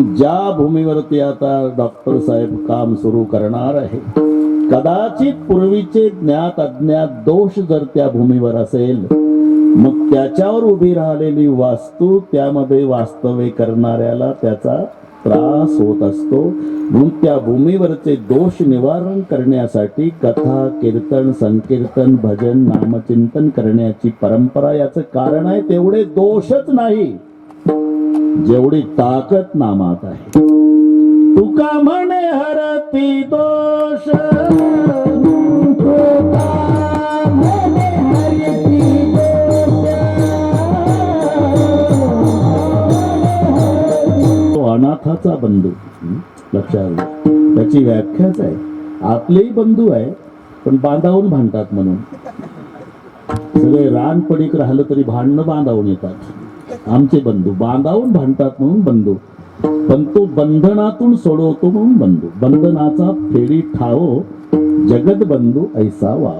म्हणून ज्या भूमीवरती आता डॉक्टर साहेब काम सुरू करणार आहे, कदाचित पूर्वीचे ज्ञात अज्ञात दोष जर त्या भूमीवर असेल, मग त्याच्यावर उभी राहिलेली वास्तू त्यामध्ये वास्तव्य करणाऱ्याला त्याचा त्रास होत असतो. म्हणून त्या भूमीवरचे दोष निवारण करण्यासाठी कथा, कीर्तन, संकीर्तन, भजन, नामचिंतन करण्याची परंपरा. याचं कारण आहे तेवढे दोषच नाही जेवढी ताकद नामात आहे. तुका म्हणे हरती दोष, अनाथाचा बंधू. लक्षात घ्या, त्याची व्याख्याच आहे. आपलेही बंधू आहे पण बांधावून भांडतात म्हणून. सगळे रान पडीक राहिलं तरी भांडणं बांधावून येतात. आमचे बंधू बांधावून भांडतात म्हणून बंधू, पण तो बंधनातून सोडवतो म्हणून बंधू. बंधनाचा फेडी ठावो, जगत बंधू ऐसा वाव.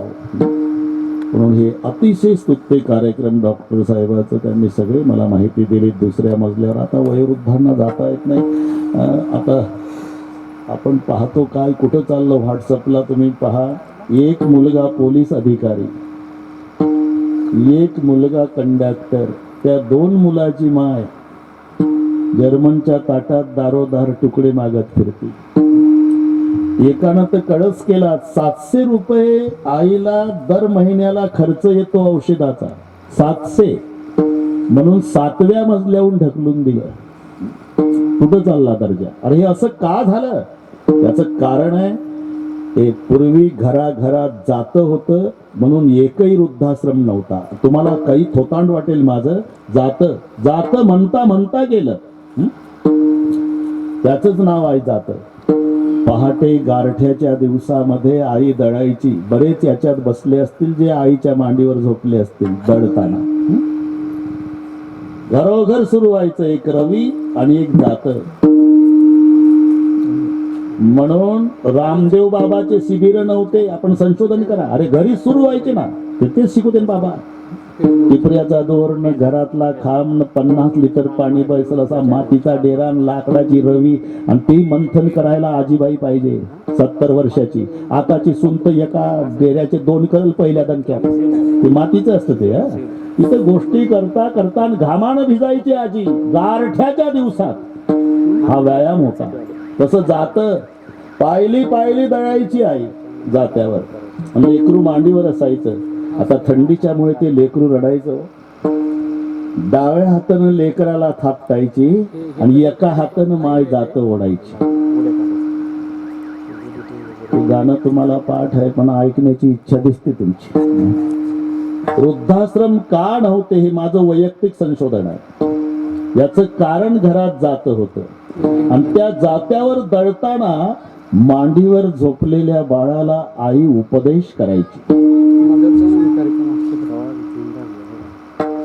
म्हणून हे अतिशय स्तुत्य कार्यक्रम डॉक्टर साहेबाचं त्यांनी सगळे मला माहिती दिली. दुसऱ्या मजल्यावर आता वयोवृद्धांना जाता येत नाही. आता आपण पाहतो काय कुठं चाललं व्हॉट्सअपला तुम्ही पहा. एक मुलगा पोलीस अधिकारी, एक मुलगा कंडक्टर, त्या दोन मुलाची माय जर्मनच्या ताटात दारोदार तुकडे मागत फिरते. एकानं तर कळस केला, 700 रुपये आईला दर महिन्याला खर्च येतो औषधाचा. 700 म्हणून 7व्या मजल्याहून ढकलून दिलं. कुठं चालला दर्जा? अरे हे असं का झालं? याचं कारण आहे ते पूर्वी घराघरात जातं होतं म्हणून एकही वृद्धाश्रम नव्हता. तुम्हाला काही थोतांड वाटेल माझं, जातं जातं म्हणता म्हणता गेलं. त्याचंच नाव आहे जातं. पहाटे गारठ्याच्या दिवसामध्ये आई दळायची. बरेच याच्यात बसले असतील जे आईच्या मांडीवर झोपले असतील दळताना. घरोघर सुरू व्हायचं एक रवी आणि एक जातं. म्हणून रामदेव बाबाचे शिबिर नव्हते. आपण संशोधन करा. अरे घरी सुरू व्हायचे ना, तेच शिकवते बाबा. टिपऱ्याचा दोर न घरातला खांब न 50 लिटर पाणी बसल असा मातीचा डेरा, लाकडाची रवी, आणि ती मंथन करायला आजीबाई पाहिजे 70 वर्षाची. आताची सुंत एका डेऱ्याचे 2 करल पहिल्या दणक्यात. ते मातीचं असतं ते. तिथं गोष्टी करता करता घामानं भिजायची आजी गारठ्याच्या दिवसात. हा व्यायाम होता. तसं जातं पायली पायली दळायची आई जात्यावर आणि लेकरू मांडीवर असायचं. आता थंडीच्या मुळे ते लेकरू रडायचं. डाव्या हातानं लेकराला थापटायची आणि एका हातानं माय जातं ओढायची. ते गाणं तुम्हाला पाठ आहे पण ऐकण्याची इच्छा दिसते तुमची. वृद्धाश्रम का नव्हते हे माझं वैयक्तिक संशोधन आहे. याचं कारण घरात जातं होतं आणि त्या जात्यावर दळताना मांडीवर झोपलेल्या बाळाला आई उपदेश करायची.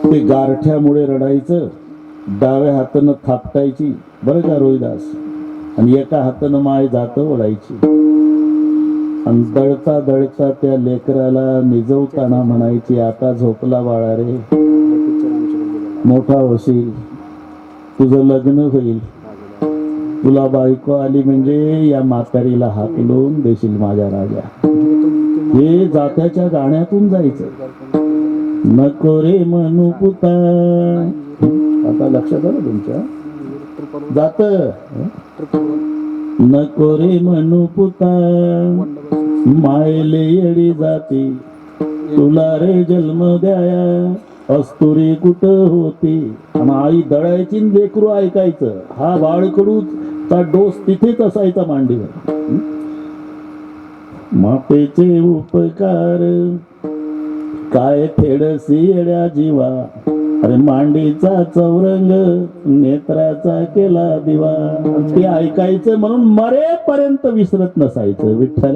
ते गारठ्यामुळे रडायचं, डाव्या हातानं थापटायची बरं का रोहिदास, आणि एका हातानं माय जातं ओढायची. आणि दळता दळता त्या लेकराला निजवताना म्हणायची, आता झोपला बाळा रे, मोठा होशील, तुझं लग्न होईल, तुला बायको आली म्हणजे या म्हातारीला हाकलून देशील माझ्या राजा. हे जात्याच्या गाण्यातून जायचं. नको रे म्हणू पुता. आता लक्षात आलं तुमच्या? जात नको रे म्हणू पुता, मायले येडी जाती, तुला रे जन्म द्याया, अस्तुरी कुठं होती. आणि आई दळायची लेकरू ऐकायचं. हा बाळकडूचा डोस तिथेच असायचा मांडीवर. मातेचे उपकार काय फेडसी येड्या जीवा, अरे मांडीचा चौरंग नेत्राचा केला दिवा. ते ऐकायचं म्हणून मरेपर्यंत विसरत नसायचं. विठ्ठल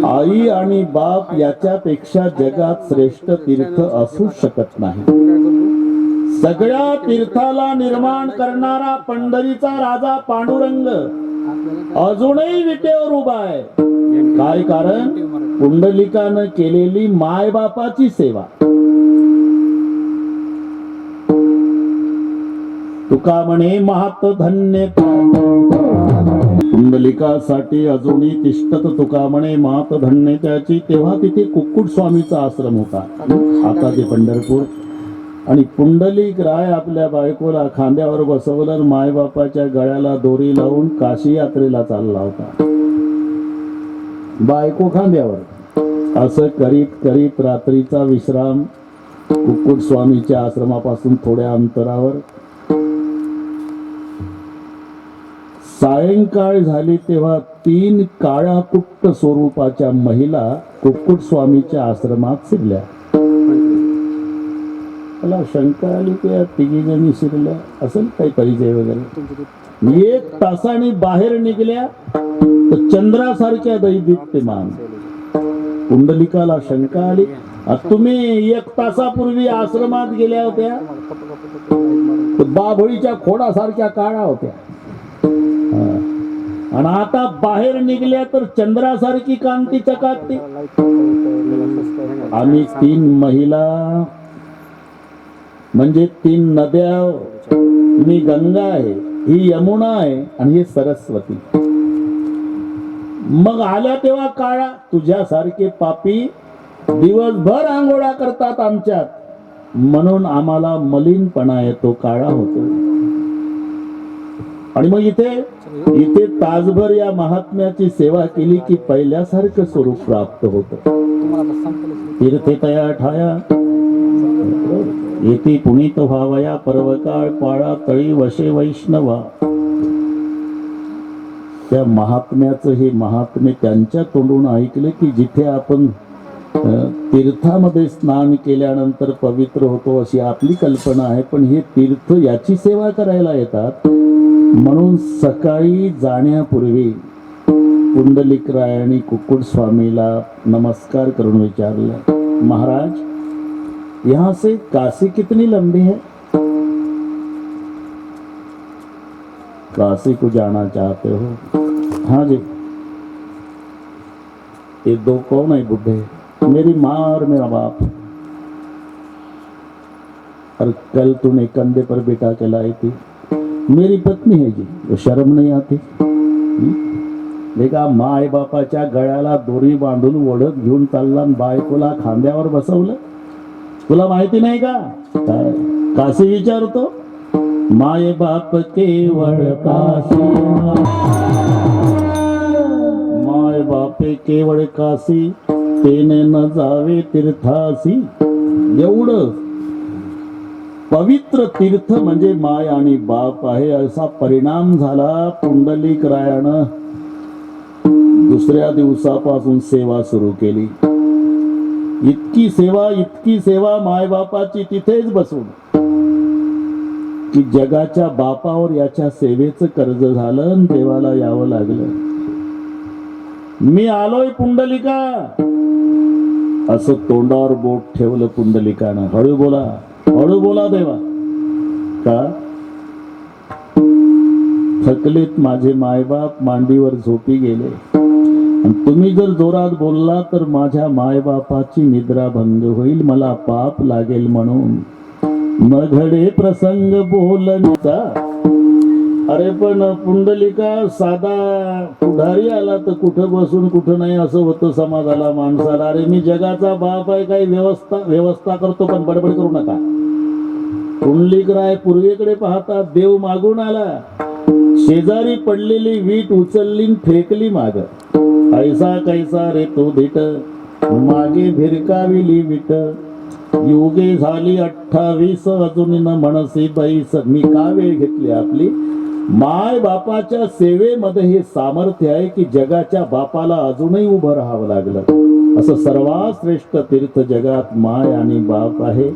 आई आणि बाप याच्यापेक्षा जगात श्रेष्ठ तीर्थ असू शकत नाही. सगळ्या तीर्थाला निर्माण करणारा पंढरीचा राजा पांडुरंग अजूनही विटेवर उभा आहे. काय कारण? पुंडलिकानं केलेली मायबापाची सेवा. तुका म्हणे महात धन्य पुंडलिकासाठी अजूनही तिष्ठत तुका म्हणे मात धन्य त्याची. तेव्हा तिथे कुक्कुट स्वामीचा आश्रम होता, आता ते पंढरपूर. आणि पुंडलिक राय आपल्या बायकोला खांद्यावर बसवलं, मायबापाच्या गळ्याला दोरी लावून काशी यात्रेला चालला होता, बायको खांद्यावर. असं करीत करीत रात्रीचा विश्राम कुक्कुट स्वामीच्या आश्रमापासून थोड्या अंतरावर. सायंकाळ झाली तेव्हा 3 काळाकुट्ट स्वरूपाच्या महिला कुक्कुट स्वामीच्या आश्रमात शिरल्या. मला शंका आली की या 3 जणी शिरल्या असेल काही परिचय वगैरे. 1 तासाने बाहेर निघल्या तर चंद्रासारख्या दैदिप्यमान. पुंडलिकाला शंका आली, तुम्ही 1 तासापूर्वी आश्रमात गेल्या होत्या, बाभळीच्या खोडासारख्या काळा होत्या, आणि आता बाहेर निघल्या तर चंद्रासारखी कांती चकाकते. आम्ही 3 महिला म्हणजे 3 नद्या, मी गंगा आहे, ही यमुना आहे आणि ही सरस्वती. मग आल्या तेव्हा काळा. तुझ्यासारखे पापी दिवसभर आंघोळा करतात आमच्यात, म्हणून आम्हाला मलिनपणा येतो, काळा होतो. आणि मग इथे तासभर या महात्म्याची सेवा केली की पहिल्यासारखं स्वरूप प्राप्त होत. तीर्थे तया ठाया येथे पुनीत व्हावया, पर्वकाळ पाळा तळी वशे वैष्णवा. त्या महात्म्याचं हे महात्म्य त्यांच्या तोंडून ऐकलं की जिथे आपण तीर्थामध्ये स्नान केल्यानंतर पवित्र होतो अशी आपली कल्पना आहे, पण हे तीर्थ याची सेवा करायला येतात. म्हणून सकाळी जाण्यापूर्वी पुंडलिकरायांनी कुक्कुट स्वामीला नमस्कार करून विचारलं, महाराज यहाँ से काशी कितनी लंबी है? काशी को जाना चाहते हो? हाँ जी। ये 2 कौन है बुढ़े? मेरी माँ और मेरा बाप। और कल तूने कंधे पर बिठा के लाई थी, मेरी पत्नी है जी। तो शर्म नहीं आती? देखा, माय बापाच्या गळ्याला दोरी बांधून ओढत घेऊन चालला, बायकोला खांद्यावर बसवलं. तुला माहिती नाही का? काय काशी विचारतो? माय बाप केवळ काशी, माय बापे केवळ काशी, तेने न जावे तीर्थासी. एवढं पवित्र तीर्थ म्हणजे माय आणि बाप आहे, असा परिणाम झाला. पुंडलिकरायानं दुसऱ्या दिवसापासून सेवा सुरू केली. इतकी सेवा मायबापाची तिथेच बसून की जगाच्या बापावर याच्या सेवेचं कर्ज झालं आणि देवाला यावं लागलं. मी आलोय पुंडलिका, असं तोंडावर बोट ठेवलं पुंडलिकानं. हळू बोला देवा. का? थकलेत माझे मायबाप, मांडीवर झोपी गेले. आणि तुम्ही जर जोरात बोलला तर माझ्या मायबापाची निद्रा भंग होईल, मला पाप लागेल. म्हणून न घडे प्रसंग बोलण्याचा. अरे पण पुंडलिका, साधा पुढारी आला तर कुठं बसून कुठं नाही असं होतं समाजाला, माणसाला. अरे मी जगाचा बाप आहे, काही व्यवस्था करतो, पण बडबड करू नका. पुंडलिकराय पूर्वेकडे पाहता देव मागून आला. शेजारी पडलेली वीट उचलली फेकली माग. ऐसा कैसा रे तो धीट, मागे भिरकाविली विट. योगे झाली 28, अजून न म्हणसी 22. मी का वेळ घेतली आपली? माय बापाच्या सेवेमध्ये हे सामर्थ्य आहे की जगाच्या बापाला अजूनही उभं राहावं लागलं. असं सर्वात श्रेष्ठ तीर्थ जगात माय आणि बाप आहे.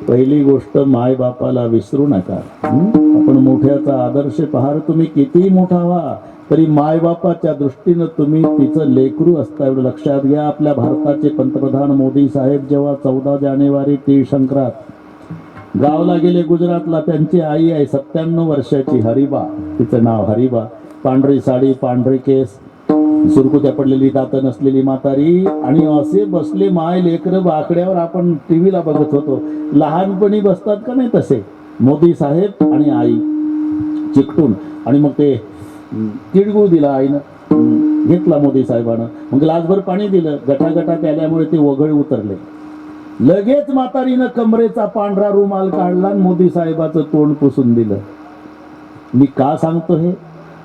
पहिली गोष्ट, माय बापाला विसरू नका. आपण मोठ्याचा आदर्श पहा. तुम्ही कितीही मोठा व्हा तरी माय बापाच्या दृष्टीनं तुम्ही तिचं लेकरू असता, एवढं लक्षात घ्या. आपल्या भारताचे पंतप्रधान मोदी साहेब जेव्हा 14 जानेवारी तीळसंक्रांत गावला गेले गुजरातला, त्यांची आई आहे 97 वर्षाची हरिबा, तिचं नाव हरिबा. पांढरी साडी, पांढरे केस, सुरकुत्या पडलेली, दात नसलेली म्हातारी, आणि असे बसले माय लेकर बाकड्यावर. आपण टीव्हीला बघत होतो, लहानपणी बसतात का नाही तसे मोदी साहेब आणि आई चिकटून. आणि मग ते तिळगुळ दिला आईनं, घेतला मोदी साहेबानं, मग ग्लासभर पाणी दिलं, गटागटा प्याल्यामुळे ते वगळ उतरले. लगेच म्हातारीनं कमरेचा पांढरा रुमाल काढला आणि मोदी साहेबाचं तोंड पुसून दिलं. मी का सांगतो हे?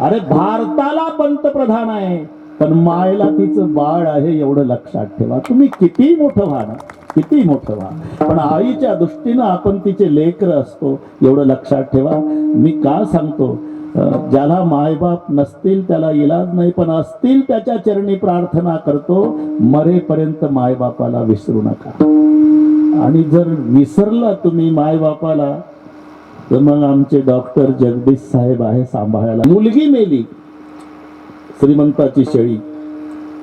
अरे भारताला पंतप्रधान आहे, पण मायला तिचं बाळ आहे एवढं लक्षात ठेवा. तुम्ही किती मोठं व्हा ना, किती मोठं व्हा, पण आईच्या दृष्टीनं आपण तिचे लेकर असतो एवढं लक्षात ठेवा. मी का सांगतो? ज्याला मायबाप नसतील त्याला इलाज नाही, पण असतील त्याच्या चरणी प्रार्थना करतो, मरेपर्यंत मायबापाला विसरू नका. आणि जर विसरला तुम्ही मायबापाला, तर मग आमचे डॉक्टर जगदीश साहेब आहे सांभाळायला. मुलगी मेली, श्रीमंताची शेळी,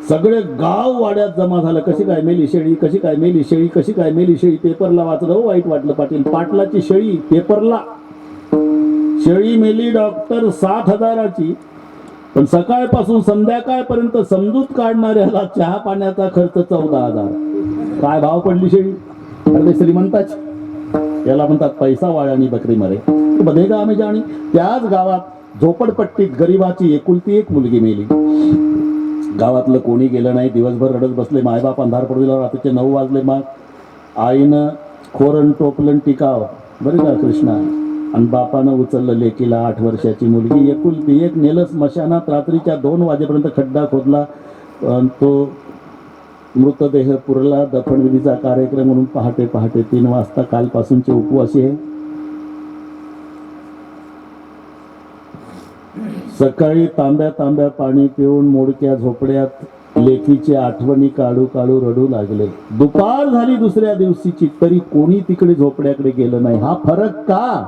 सगळे गाव वाड्यात जमा झालं. कशी काय मेली शेळी, कशी काय मेली शेळी, कशी काय मेली शेळी. पेपरला वाचलं, वाईट वाटलं पाटील. पाटलाची शेळी पेपरला, शेळी मेली डॉक्टर 60,000ची, पण सकाळपासून संध्याकाळपर्यंत समजूत काढणाऱ्याला चहा पाण्याचा खर्च 14,000. काय भाव पडली शेळी? अरे श्रीमंताची. याला म्हणतात पैसा वाळ्यानी बकरी मरे, बनेगा आम्ही जाणी. त्याच गावात झोपडपट्टीत गरिबाची एकुलती एक मुलगी मेली. गावातलं कोणी गेलं नाही, दिवसभर रडत बसले. मायबाप अंधार पडू दिला, रात्रीचे 9 वाजले. मग आईनं खोरण टोपलं टिकाव, बरं का कृष्णा, आणि बापानं उचललं लेकीला, 8 वर्षाची मुलगी एकुलती एक, नेलं स्मशानात. रात्रीच्या 2 वाजेपर्यंत खड्डा खोदला, तो मृतदेह पुरला. दफनविधीचा कार्यक्रम म्हणून पहाटे 3 वाजता कालपासूनचे उपवासी आहे. सकाळी तांब्या पाणी पिऊन मोडक्या झोपड्यात लेकीची आठवणी काढू काढू रडू लागले. दुपार झाली दुसऱ्या दिवशीची, तरी कोणी तिकडे झोपड्याकडे गेलं नाही. हा फरक का?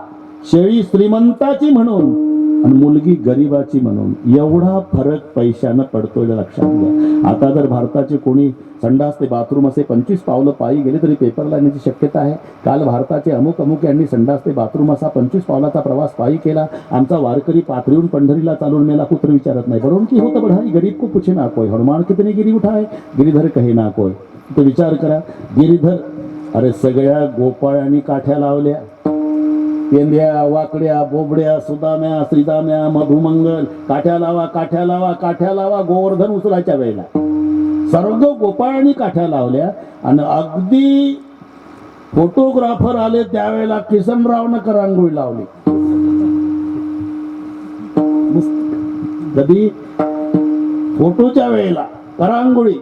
शेळी श्रीमंताची म्हणून आणि मुलगी गरिबाची म्हणून, एवढा फरक पैशानं पडतोय लक्षात घ्या. आता जर भारताचे कोणी संडास ते बाथरूम असे 25 पावलं पायी गेले तरी पेपरला येण्याची शक्यता आहे. काल भारताचे अमुक यांनी संडास ते बाथरूम असा 25 पावलाचा प्रवास पायी केला. आमचा वारकरी पाथरीहून पंढरीला चालून मेला, कुत्र विचारत नाही. बरोबर की होतं बढाई, गरीब को पूछे ना कोय, हनुमान कितने गिरी उठाय, गिरीधर कहे ना कोय. तो विचार करा, गिरीधर. अरे सगळ्या गोपाळांनी काठ्या लावल्या, पेंद्या, वाकड्या, बोबड्या, सुदाम्या, श्रीदाम्या, मधुमंगल, काठ्या लावा, काठ्या लावा, काठ्या लावा. गोवर्धन उचलायच्या वेळेला सर्व गोपाळांनी काठ्या लावल्या. आणि अगदी फोटोग्राफर आले त्यावेळेला किसनरावनं करांगोळी लावली. कधी? फोटोच्या वेळेला करांगोळी.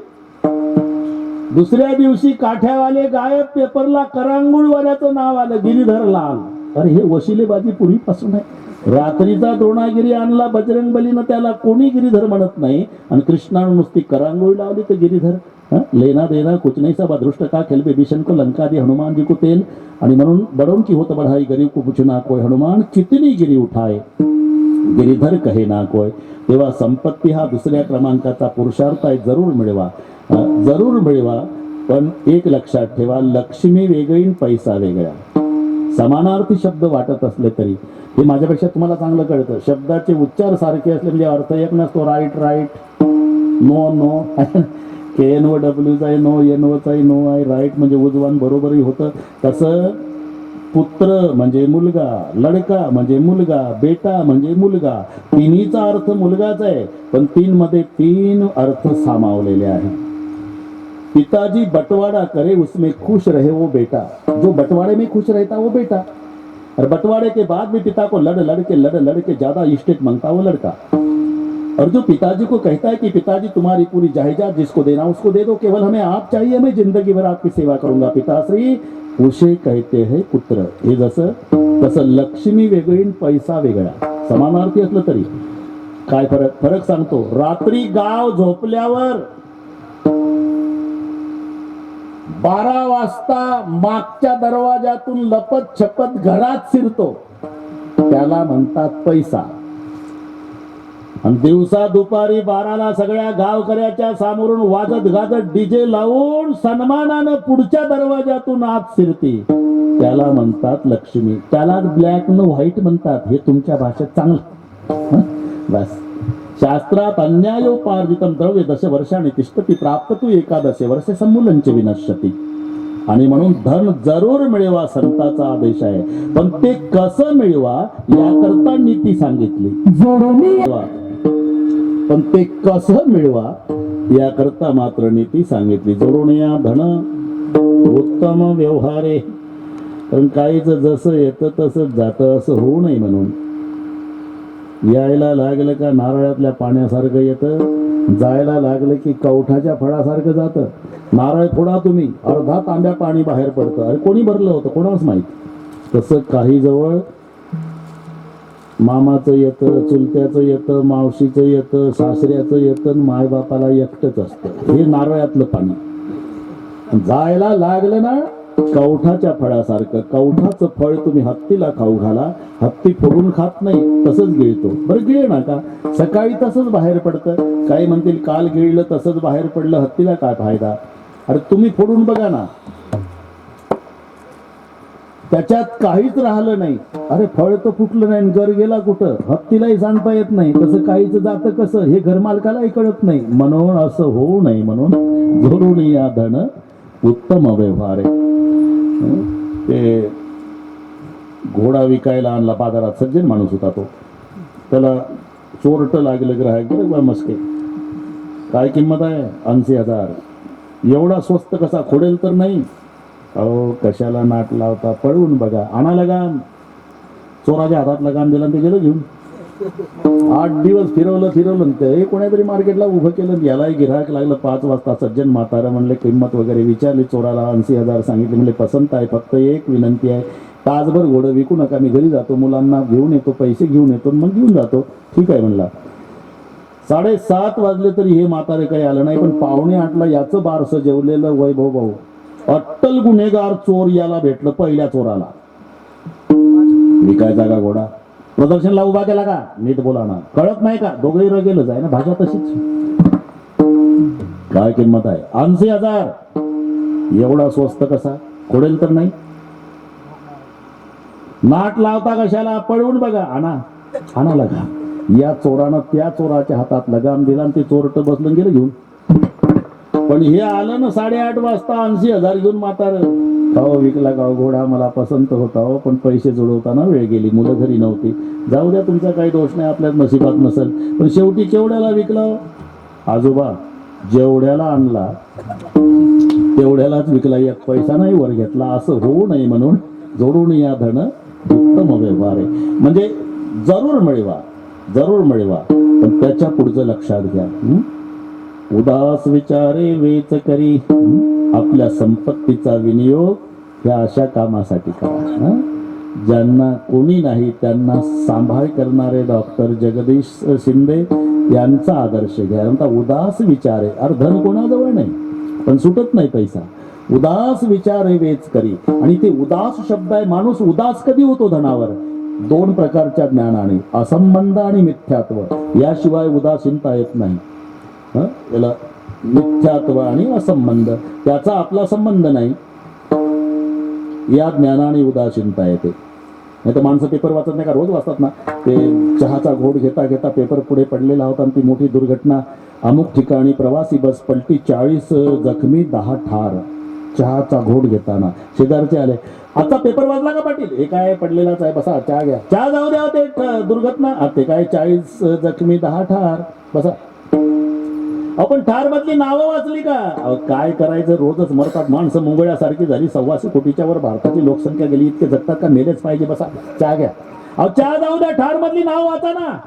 दुसऱ्या दिवशी काठ्यावाले गायब, पेपरला करांगोळीवाल्याचं नाव आलं, गिरीधर लाल. अरे हे वशिलेबाजी पूर्वीपासून आहे. रात्रीचा द्रोणागिरी आणला बजरंग बलीनं, त्याला कोणी गिरीधर म्हणत नाही. आणि कृष्णानं नुसती करांगोळी लावली तर गिरीधर. लेना देना कुछ नहीं, सब अदृष्ट का खेल, बेभीषण को लंका दे हनुमान जी को तेल. आणि म्हणून बडों की होत बढ़ाई, गरीब को पूछना कोय, हनुमान कितनी गिरी उठाए, गिरीधर कहे ना कोय. तेव्हा संपत्ती हा दुसऱ्या क्रमांकाचा पुरुषार्थ आहे. जरूर मिळवा, जरूर मिळवा, पण एक लक्षात ठेवा, लक्ष्मी वेगळी पैसा वेगळा. समानार्थी शब्द वाटत असले तरी हे माझ्यापेक्षा तुम्हाला चांगलं कळतं. शब्दाचे उच्चार सारखे असले म्हणजे अर्थ एक नसतो. राईट राईट, नो नो, KNOWचा आहे नो, NOचा आहे नो आहे. राईट म्हणजे उजवान, बरोबरही होतं. तसं पुत्र म्हणजे मुलगा, लडका म्हणजे मुलगा, बेटा म्हणजे मुलगा. तिन्हीचा अर्थ मुलगाच आहे, पण 3 मध्ये 3 अर्थ सामावलेले आहेत. पिताजी बंटवारा करे उसमें खुश रहे वो बेटा, जो बंटवारे में खुश रहता वो बेटा, और बंटवारे के बाद भी पिता को लड़ के ज्यादा इस्टेट मांगता वो लड़का. और जो पिताजी को कहता है कि पिताजी तुम्हारी पूरी जायदाद जिसको देना उसको दे दो, केवल हमें आप चाहिए, मैं जिंदगी भर आपकी सेवा करूंगा पिताश्री, उसे कहते हैं पुत्र. हे जसं तसं लक्ष्मी वेगळी, पैसा वेगळा. समानार्थी असलं तरी काय फरक सांगतो. रात्री गाव झोपल्यावर 12 वाजता मागच्या दरवाजातून लपत छपत घरात शिरतो, त्याला म्हणतात पैसा. आणि दिवसा दुपारी 12ला सगळ्या गावकऱ्याच्या समोरून वाजत गाजत डीजे लावून सन्मानानं पुढच्या दरवाजातून आत शिरते, त्याला म्हणतात लक्ष्मी. त्याला ब्लॅक न व्हाईट म्हणतात. हे तुमच्या भाषेत चांगलं. बस शास्त्रात अन्यायोपार्जितम द्रव्य दशवर्षाने तिष्ठती प्राप्त तू एकादशे वर्ष समूलंच विनश्यती. आणि म्हणून धन जरूर मिळवा संताचा आदेश आहे, पण ते कसं मिळवा याकरता नीती सांगितली. पण ते कसं मिळवा याकरता मात्र नीती सांगितली. जोडून या धन उत्तम व्यवहारे. कारण काहीच जसं येतं तसंच जातं असं होऊ नये म्हणून. यायला लागलं का नारळातल्या पाण्यासारखं येतं, जायला लागलं की कवठाच्या फळासारखं जातं. नारळ फोडा तुम्ही, अर्धा तांब्या पाणी बाहेर पडतं. अरे कोणी भरलं होतं कोणाच माहित. तसं काही जवळ मामाचं येतं, चुलत्याचं येतं, मावशीचं येतं, सासऱ्याचं येतं, मायबापाला एकटंच असतं. हे नारळातलं पाणी. जायला लागलं ना कवठाच्या फळासारखं. कवठाचं फळ तुम्ही हत्तीला खाऊ घाला, हत्ती फोडून खात नाही, तसंच गिळतो. बरं गिळ ना का, सकाळी तसंच बाहेर पडतं. काही म्हणतील काल गिळलं तसंच बाहेर पडलं, हत्तीला काय फायदा. अरे तुम्ही फोडून बघा ना, त्याच्यात काहीच राहिलं नाही. अरे फळ तर फुटलं नाही, गर गेला कुठं हत्तीलाही सांगता येत नाही. तसं काहीच जातं कसं हे घरमालकालाही कळत नाही. म्हणून असं होऊ नये म्हणून धरून या धन उत्तम व्यवहार आहे. ते घोडा विकायला आणला बाजारात, सज्जन माणूस होता तो. त्याला चोरट लागलं ग्राहक, बरोबर मस्के, काय किंमत आहे 80,000. एवढा स्वस्त कसा, खोडेल तर नाही. अहो कशाला नाट लावता, पळवून बघा, आणा लगाम. चोराच्या हातात लगाम दिला ते गेलं घेऊन. 8 दिवस फिरवलं ते कोणातरी मार्केटला उभं केलं. यालाही गिऱ्हाईक लागलं. 5 वाजता सज्जन म्हातारा म्हणले किंमत वगैरे विचारली. चोराला 80,000 सांगितले. म्हणले पसंत आहे, फक्त एक विनंती आहे, तासभर घोडं विकू नका, मी घरी जातो, मुलांना घेऊन येतो, पैसे घेऊन येतो, मग घेऊन जातो. ठीक आहे म्हणला. 7:30 वाजले तरी हे म्हातारे काही आलं नाही. पण 7:45ला याचं बारसं जेवलेलं वैभव भाऊ, अट्टल गुन्हेगार चोर याला भेटलं. पहिल्या चोराला विकायचा का घोडा, प्रदर्शनला उभा केला का, नीट बोला ना, कळत नाही का, दोघे गेलं जाय ना, भाषा तशीच. काय किंमत आहे 80,000. एवढा स्वस्त कसा, खोडेल तर नाही. नाट लावता कशाला, पळवून बघा, आणा लगाम. या चोरानं त्या चोराच्या हातात लगाम दिला आणि ते चोरट बसलं गेलं घेऊन. पण हे आलं ना 8:30 वाजता 80,000 घेऊन. म्हातार हो विकला का घोडा, मला पसंत होता हो, पण पैसे जोडवताना वेळ गेली, मुलं घरी नव्हती. जाऊ द्या, तुमचा काही दोष नाही, आपल्या नशिबात नसेल. पण शेवटी केवढ्याला विकला आजोबा, जेवढ्याला आणला तेवढ्यालाच विकला, एक पैसा नाही वर घेतला. असं होऊ नये म्हणून जोडून या धन उत्तम व्यवहार आहे. म्हणजे जरूर मिळवा, पण त्याच्या पुढचं लक्षात घ्या. उदास विचारे वेच करी, आपल्या संपत्तीचा विनियोग ह्या अशा कामासाठी करा. ज्यांना कोणी नाही त्यांना सांभाळ करणारे डॉक्टर जगदीश शिंदे यांचा आदर्श घ्या. उदास विचारे, अरे धन कोणाजवळ नाही पण सुटत नाही पैसा. उदास विचारे वेच करी. आणि ते उदास शब्द आहे. माणूस उदास कधी होतो धनावर, 2 प्रकारच्या ज्ञानाने, असंबंध आणि मिथ्यात्व. याशिवाय उदासीनता येत नाही. याला मिथ्यात्व आणि असंबंध, त्याचा आपला संबंध नाही, या ज्ञानाने उदासीनता येते. नाही तर माणसं पेपर वाचत नाही का, रोज वाचतात ना. ते चहाचा घोट घेता घेता पेपर पुढे पडलेला होता आणि ती मोठी दुर्घटना, अमुक ठिकाणी प्रवासी बस पलटी, 40 जखमी 10 ठार. चहाचा घोट घेताना शेजारचे आले, आता पेपर वाचला का पाटील, हे काय पडलेलाच आहे, बसा चहा घ्या. चहा जाऊ द्या, ते दुर्घटना, ते काय 40 जखमी 10 ठार, बसा. आपण ठार मधली नावं वाचली का, काय करायचं, रोजच मरतात माणसं, मुंगळ्यासारखी झाली. 125 कोटीच्या वर भारताची लोकसंख्या गेली, इतके जगतात का, मेलेच पाहिजे, बसा चहा घ्या. चहा जाऊ द्या, ठार मधली नाव वाचा ना.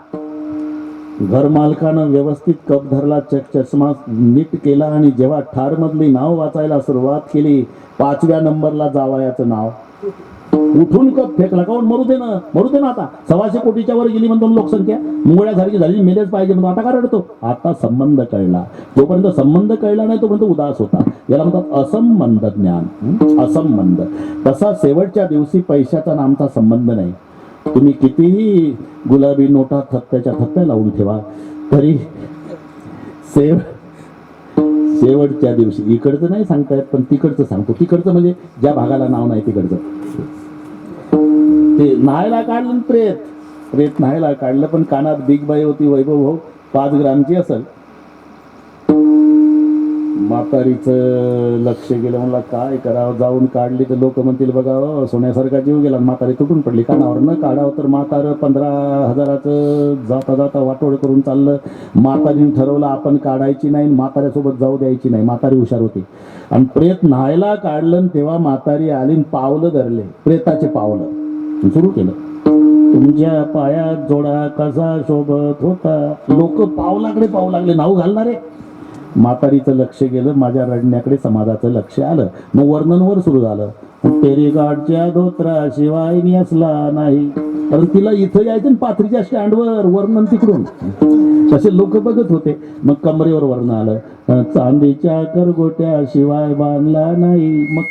घर मालकानं व्यवस्थित कप धरला, चष्मा नीट केला आणि जेव्हा ठार मधली नाव वाचायला सुरुवात केली, 5व्या नंबरला जावयाचं नाव. उठून कप फेकला, काऊन, मरू दे ना आता, 125 कोटीच्या वर गेली म्हणतो लोकसंख्या, मुंगळ्यासारखी झाली, मेलेच पाहिजे म्हणतो. आता का रडतो, आता संबंध कळला. जोपर्यंत संबंध कळला नाही तोपर्यंत उदास होता. याला म्हणतात असंबंध ज्ञान, असंबंध. तसा शेवटच्या दिवशी पैशाचा नामचा संबंध नाही. तुम्ही कितीही गुलाबी नोटा थप्प्याच्या थप्प्या लावून ठेवा तरी शेवटच्या दिवशी, इकडचं नाही सांगता येत पण तिकडचं सांगतो. तिकडचं म्हणजे ज्या भागाला नाव नाही तिकडचं. ते न्हायला काढलं, प्रेत न्हायला काढलं, पण कानात बिग बाई होती, वैभव भाऊ, 5 ग्रामची असेल. म्हातारीचं लक्ष गेलं, म्हणला काय करावं, जाऊन काढली तर लोक म्हणतील बघा सोन्यासारखा जीव गेला. म्हातारी तुटून पडली. कानावर न काढावं तर म्हातारं 15,000चं जाता जाता वाटोळ करून चाललं. म्हातारीने ठरवलं आपण काढायची नाही, म्हाताऱ्यासोबत जाऊ द्यायची नाही. म्हातारी हुशार होती आणि प्रेत न्हायला काढलं, तेव्हा म्हातारी आली, पावलं धरले, प्रेताचे पावलं सुरू केलं. तुमच्या पायात जोडा कसा शोभत होता. लोक पावलाकडे पाहू लागले, नाऊ घालणारे. म्हातारीचं लक्ष गेलं, माझ्या रडण्याकडे समाजाचं लक्ष आलं. मग वर्णनवर सुरू झालं. पेरीगाडच्या धोत्राशिवाय नेसला नाही. कारण तिला इथं यायचं ना पाथरीच्या स्टँडवर, वर्णन तिकडून. तसे लोक बघत होते. मग कमरेवर वर्णन आलं, चांदीच्या करगोट्याशिवाय बांधला नाही. मग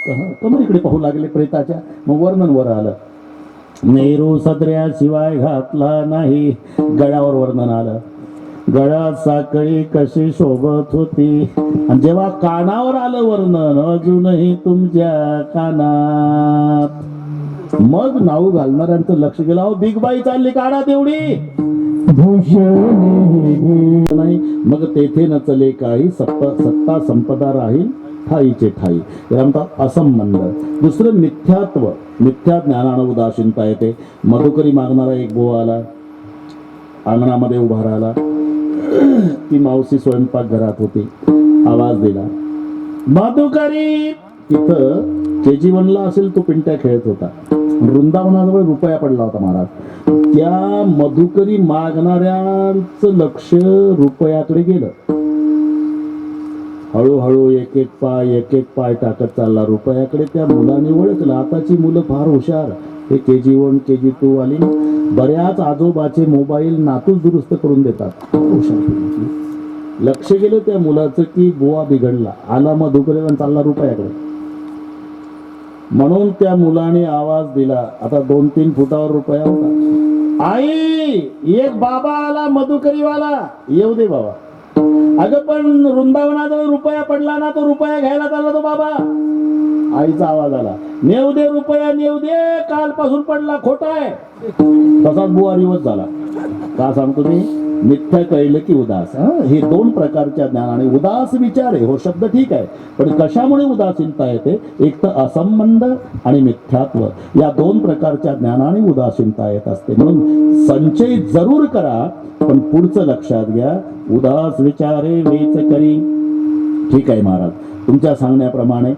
कमरेकडे पाहू लागले प्रेताच्या. मग वर्णन वर आलं, नेहरू सदऱ्याशिवाय घातला नाही. गळ्यावर वर्णन आलं, गळ्यात साखळी कशी शोभत होती. आणि जेव्हा कानावर आलं वर्णन, अजूनही तुमच्या कानात. मग नाऊ घालणाऱ्यांचं लक्ष गेलं, अहो बिग बाई चालली, काढा तेवढी नाही. मग तेथे नचले काही, सत्ता संपदा राहील ठाईचे ठाई. याला म्हणतात असंबंध. दुसरं मिथ्यात्व. मिथ्या ज्ञानानं उदासीनता येते. मधुकरी मागणारा एक बुवा आला, अंगणामध्ये उभा राहिला. ती मावशी स्वयंपाकघरात होती. आवाज दिला, मधुकरी. तिथं KG1ला असेल तो पिंट्या खेळत होता. वृंदावनाजवळ रुपया पडला होता महाराज. त्या मधुकरी मागणाऱ्यांचं लक्ष रुपयाकडे गेलं. हळूहळू एक एक पाय टाकत चालला रुपयाकडे. त्या मुलाने ओळखलं, आताची मुलं फार हुशार. हे KG1 KG2 आली. बऱ्याच आजोबाचे मोबाईल नातूच दुरुस्त करून देतात. लक्ष गेलं त्या मुलाचं की बुवा बिघडला. आला मधुकरी चालला रुपयाकडे. म्हणून त्या मुलाने आवाज दिला. आता 2-3 फुटावर रुपया होता. आई, एक बाबा आला मधुकरीवाला, येऊ दे बाबा. अगं पण वृंदावनाजवळ रुपया पडला ना, तो रुपया घ्यायला चालला तो बाबा. आईचा आवाज आला, नेऊ दे रुपया, नेऊ दे, कालपासून पडला, खोटा आहे. तसाच बुवा रिवत झाला. का सांगतो मी? मिथ्या कळलं की उदास. हे 2 प्रकारच्या ज्ञानाने उदास विचार आहे. हो शब्द ठीक आहे, पण कशामुळे उदासीनता येते? एक तर असंबंध आणि मिथ्यात्व. या 2 प्रकारच्या ज्ञानाने उदासीनता येत असते. म्हणून संचय जरूर करा, पण पुढचं लक्षात घ्या. उदास विचारे वेच करी. ठीक आहे महाराज, तुमच्या सांगण्याप्रमाणे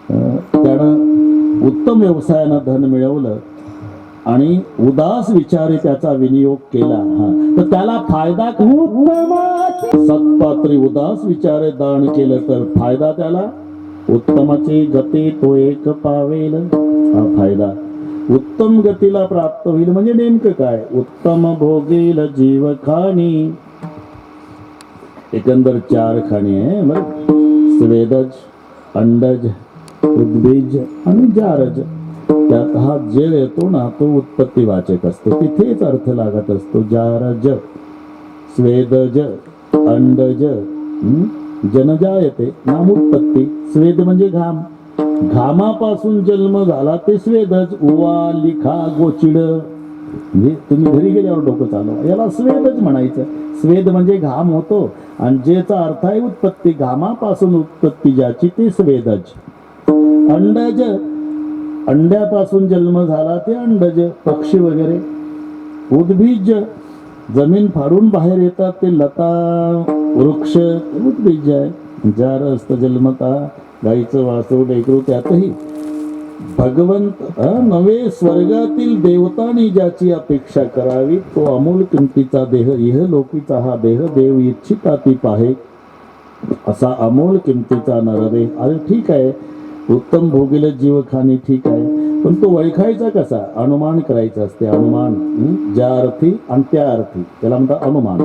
त्यानं उत्तम व्यवसायानं धन मिळवलं आणि उदास विचारे त्याचा विनियोग केला, तर त्याला फायदा सत्पात्री उदास विचारे दान केलं तर फायदा त्याला. उत्तमाची गती तो एक पावेल, हा फायदा. उत्तम गतीला प्राप्त होईल म्हणजे नेमकं काय? उत्तम भोगेल जीव खाणी. एकंदर 4 खाणी आहे बरं. स्वेदज, अंडज, उद्बीज आणि जारज. त्यात हा जे येतो ना तो उत्पत्तीवाचक असतो, तिथेच अर्थ लागत असतो. जारज, स्वेदज, अंडज, जनजायते नामुत्पत्ती. स्वेद म्हणजे घाम. घामापासून जन्म झाला ते स्वेदज. उवा, लिखा, गोचिड. म्हणजे तुम्ही घरी गेल्यावर डोकं चालवा, याला स्वेदज म्हणायचं. स्वेद म्हणजे घाम होतो आणि जेचा अर्थ आहे उत्पत्ती. घामापासून उत्पत्ती ज्याची ते स्वेदज. अंडज, अंड्यापासून जन्म झाला ते अंडज, पक्षी वगैरे. उद्बीज, जमीन फाडून बाहेर येतात ते लता, वृक्ष, उद्बीज आहे. जारस्त जन्मता, गाईचं वासरू, लेकरू, त्यातही भगवंत नवे. स्वर्गातील देवतांनी ज्याची अपेक्षा करावी तो अमोल किमतीचा देह, इहलोकीचा हा देह देव इच्छिता ती पाहे, असा अमोल किमतीचा नरदेह. अरे ठीक आहे, उत्तम भोगील जीवखानी, ठीक आहे, पण तो ओळखायचा कसा? अनुमान करायचं असते. अनुमान ज्या अर्थी आणि त्या अर्थी, त्याला म्हणतात अनुमान.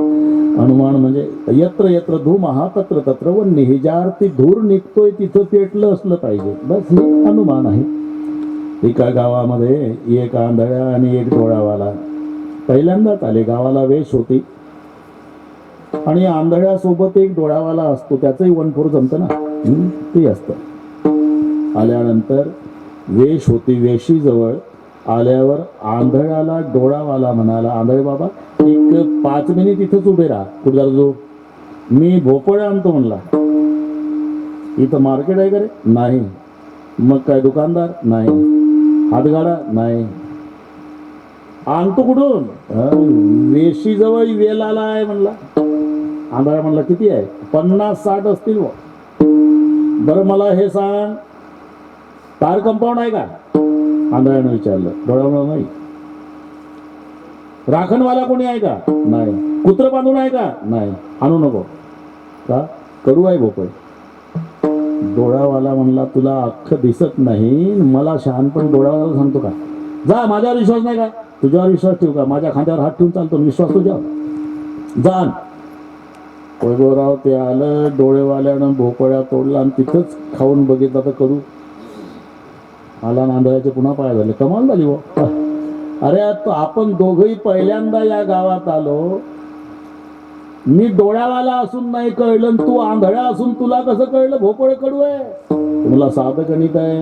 अनुमान म्हणजे यत्र यत्र धूमः तत्र तत्र वह्निः. हे ज्या अर्थी धूर निघतोय तिथं पेटलं असलं पाहिजे, बस हे अनुमान आहे. एका गावामध्ये एक आंधळा आणि एक डोळावाला पहिल्यांदाच आले. गावाला वेश होती आणि आंधळ्यासोबत एक डोळावाला असतो, त्याचंही 1/4 जमतं ना, ते असतं. आल्यानंतर वेश होती. वेशीजवळ आल्यावर आंधळ्याला डोळावाला म्हणाला, आंधळे बाबा एक 5 मिनिट इथंच उभे राहा. कुठे जातो जो? मी भोपळे आणतो म्हणला. इथं मार्केट आहे का रे? नाही. मग काय दुकानदार? नाही. हातगाडा? नाही. आणतो कुठून? वेशीजवळ वेल आला आहे म्हणला. आंधळा म्हणला किती आहे? 50-60 असतील. बरं मला हे सांग, तार कंपाऊंड आहे का? आंधळ्यानं विचारलं. डोळ्यामुळे नाही. राखणवाला कोणी आहे का? नाही. कुत्र बांधून आहे का? नाही. आणू नको. का? कडू आहे भोपळ. डोळावाला म्हणला तुला अख्खं दिसत नाही, मला शहाणपण डोळावाला सांगतो का? जा, माझ्यावर विश्वास नाही का? तुझ्यावर विश्वास ठेवू का? माझ्या खांद्यावर हात ठेवून चालतो, विश्वास तुझ्यावर. जा. वैभवराव ते आलं, डोळेवाल्यानं भोपळ्या तोडला आणि तिथंच खाऊन बघितलं तर कडू आला. नांदळाचे पुन्हा पाय झाले. कमाल झाली हो. अरे आपण दोघही पहिल्यांदा या गावात आलो. मी डोळ्यावाला असून नाही कळलं, तू आंधळा असून तुला कसं कळलं भोपळे कडू आहे? तुम्हाला साधं गणित आहे.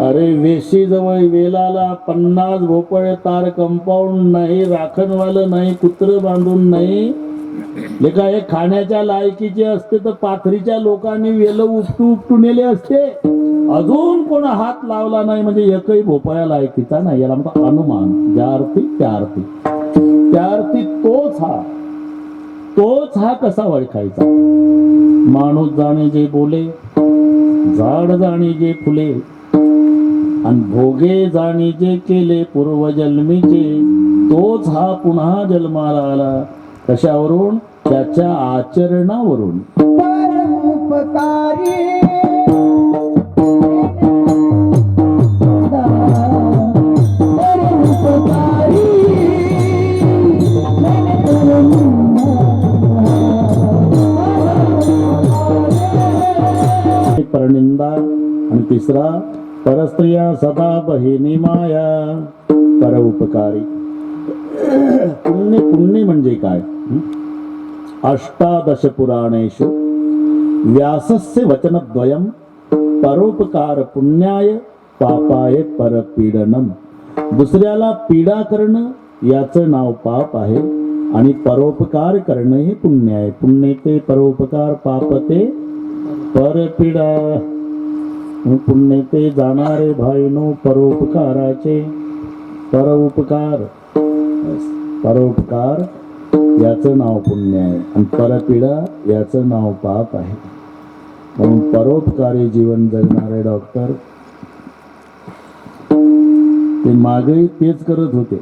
अरे वेशीजवळ वेलाला 50 भोपळे, तार कंपाऊंड नाही, राखणवालं नाही, कुत्र बांधून नाही. लेखा हे खाण्याच्या लायकीचे असते तर पाथरीच्या लोकांनी वेल उपटू उपटू नेले असते. अजून कोण हात लावला नाही म्हणजे एकही भोपळ्या लायकीचा नाही. याला म्हणतो अनुमान. ज्या अर्थी त्या अर्थी. त्या अर्थी तोच हा कसा ओळखायचा? माणूस जाणे जे बोले, झाड जाणे जे फुले, आणि भोगे जाणे जे केले पूर्वजन्मीचे, तोच हा पुन्हा जन्माला आला. कशावरून? त्याच्या आचरणावरून. परनिंदा. आणि तिसरा परस्त्रिया सदा बहिणी माया. परोपकारी. पुण्य म्हणजे काय? अष्टादश पुराणेषु व्यासस्य वचनद्वयम् परोपकार पुण्याय पापाय परपीडनम. दुसऱ्याला पीडा करणं याचं नाव पाप आहे आणि परोपकार करणं हे पुण्य आहे. पुण्य ते परोपकार, पाप ते परपीडा. पुण्य ते जाणारे भाईनो परोपकाराचे. परोपकार याचं नाव पुण्य आहे आणि परपीडा याचं नाव पाप आहे. म्हणून परोपकारी जीवन जगणारे डॉक्टर ते मागे तेच करत होते.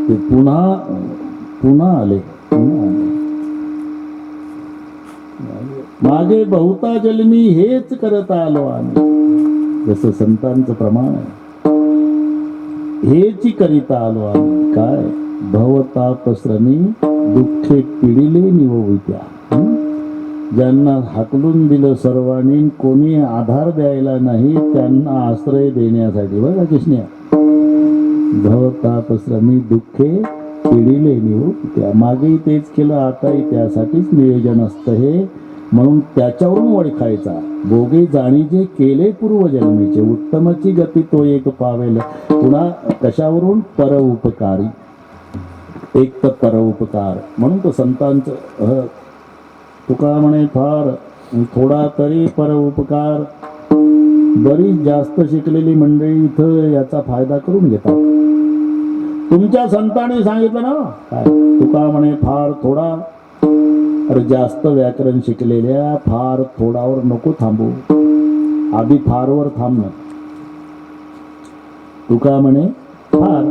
ते पुन्हा आले. मागे बहुता जन्मी हेच करत आलो आम्ही. जसं संतांचं प्रमाण आहे. हेच करीता आलो आम्ही. काय? भवतापश्रमी दुःखे पिढीले निववित्या. ज्यांना हाकलून दिलं सर्वांनी, कोणी आधार द्यायला नाही, त्यांना आश्रय देण्यासाठी. बघा कृष्ण, भवतापश्रमी दुःखे पिढीले निववित्या. मागेही तेच केलं, आताही त्यासाठीच नियोजन असतं हे. म्हणून त्याच्यावरून ओळखायचा. भोगे जाणीजे केले पूर्वजन्मीचे, उत्तमची गती तो एक पावेल. पुन्हा कशावरून? परोपकारी. एक तर परोपकार. म्हणून तो संतांचं तुका म्हणे फार थोडा तरी परोपकार. बरीच जास्त शिकलेली मंडळी इथं याचा फायदा करून घेतात. तुमच्या संतांनी सांगितलं ना काय? तुका म्हणे फार थोडा. अरे जास्त व्याकरण शिकलेल्या फार थोडावर नको थांबू, आधी फारवर थांबणं. तुका म्हणे फार.